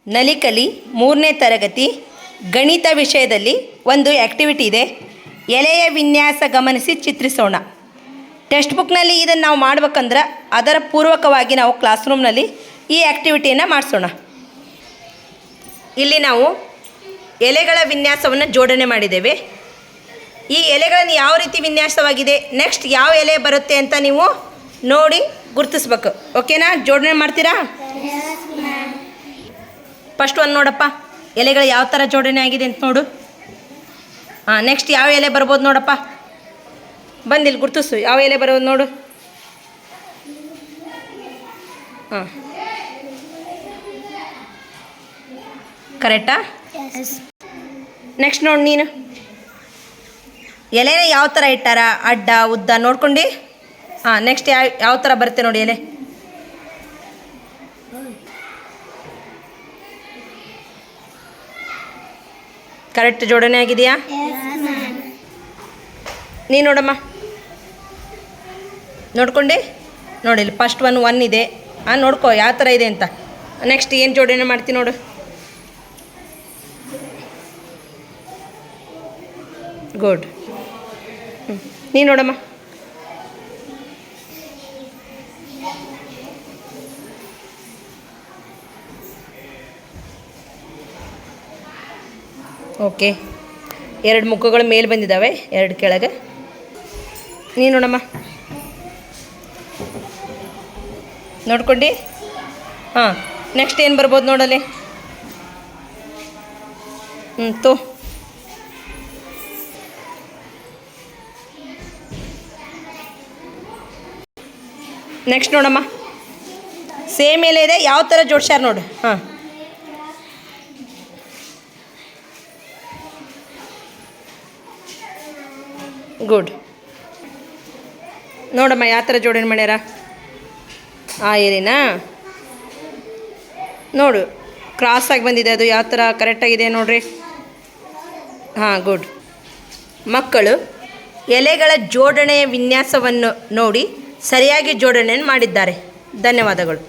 ನಲಿಕಲಿ 3ನೇ ತರಗತಿ ಗಣಿತ ವಿಷಯದಲ್ಲಿ ಒಂದು ಆ್ಯಕ್ಟಿವಿಟಿ ಇದೆ. ಎಲೆಯ ವಿನ್ಯಾಸ ಗಮನಿಸಿ ಚಿತ್ರಿಸೋಣ. ಟೆಕ್ಸ್ಟ್ ಬುಕ್ನಲ್ಲಿ ಇದನ್ನು ನಾವು ಮಾಡ್ಬೇಕಂದ್ರೆ ಅದರ ಪೂರ್ವಕವಾಗಿ ನಾವು ಕ್ಲಾಸ್ ರೂಮ್ನಲ್ಲಿ ಈ ಆ್ಯಕ್ಟಿವಿಟಿಯನ್ನು ಮಾಡಿಸೋಣ. ಇಲ್ಲಿ ನಾವು ಎಲೆಗಳ ವಿನ್ಯಾಸವನ್ನು ಜೋಡಣೆ ಮಾಡಿದ್ದೇವೆ. ಈ ಎಲೆಗಳನ್ನು ಯಾವ ರೀತಿ ವಿನ್ಯಾಸವಾಗಿದೆ, ನೆಕ್ಸ್ಟ್ ಯಾವ ಎಲೆ ಬರುತ್ತೆ ಅಂತ ನೀವು ನೋಡಿ ಗುರುತಿಸ್ಬೇಕು. ಓಕೆನಾ? ಜೋಡಣೆ ಮಾಡ್ತೀರಾ? ಫಸ್ಟ್ ಒಂದು ನೋಡಪ್ಪ, ಎಲೆಗಳು ಯಾವ ಥರ ಜೋಡಣೆ ಆಗಿದೆ ಅಂತ ನೋಡು. ನೆಕ್ಸ್ಟ್ ಯಾವ ಎಲೆ ಬರ್ಬೋದು ನೋಡಪ್ಪ. ಬಂದಿಲ್ಲಿ ಗುರುತಿಸು, ಯಾವ ಎಲೆ ಬರೋದು ನೋಡು. ಕರೆಕ್ಟಾ? ನೆಕ್ಸ್ಟ್ ನೋಡಿ ನೀನು ಎಲೆನ ಯಾವ ಥರ ಇಟ್ಟಾರ, ಅಡ್ಡ ಉದ್ದ ನೋಡ್ಕೊಂಡು. ನೆಕ್ಸ್ಟ್ ಯಾವ ಥರ ಬರುತ್ತೆ ನೋಡಿ ಎಲೆ. ಕರೆಕ್ಟ್ ಜೋಡಣೆ ಆಗಿದೆಯಾ? ನೀ ನೋಡಮ್ಮ, ನೋಡ್ಕೊಂಡು ನೋಡಿ. ಇಲ್ಲಿ ಫಸ್ಟ್ ಒನ್ ಇದೆ, ನೋಡ್ಕೋ ಯಾವ ಥರ ಇದೆ ಅಂತ. ನೆಕ್ಸ್ಟ್ ಏನು ಜೋಡಣೆ ಮಾಡ್ತೀನಿ ನೋಡು. ಗುಡ್. ನೀ ನೋಡಮ್ಮ. ಓಕೆ, 2 ಮುಖಗಳು ಮೇಲೆ ಬಂದಿದ್ದಾವೆ, 2 ಕೆಳಗೆ. ನೀ ನೋಡಮ್ಮ, ನೋಡ್ಕೊಂಡು. ನೆಕ್ಸ್ಟ್ ಏನು ಬರ್ಬೋದು ನೋಡಲ್ಲಿ. ತೋ ನೆಕ್ಸ್ಟ್ ನೋಡಮ್ಮ, ಸೇಮ್ ಎಲೆ ಇದೆ, ಯಾವ ಥರ ಜೋಡ್ಸ್ಯಾರ ನೋಡು. ಗುಡ್. ನೋಡಮ್ಮ ಯಾವ ಥರ ಜೋಡಣೆ ಮಾಡ್ಯಾರ. ಎಲೆನಾ ನೋಡು, ಕ್ರಾಸಾಗಿ ಬಂದಿದೆ, ಅದು ಯಾವ ಥರ ಕರೆಕ್ಟಾಗಿದೆ ನೋಡ್ರಿ. ಗುಡ್. ಮಕ್ಕಳು ಎಲೆಗಳ ಜೋಡಣೆಯ ವಿನ್ಯಾಸವನ್ನು ನೋಡಿ ಸರಿಯಾಗಿ ಜೋಡಣೆಯನ್ನು ಮಾಡಿದ್ದಾರೆ. ಧನ್ಯವಾದಗಳು.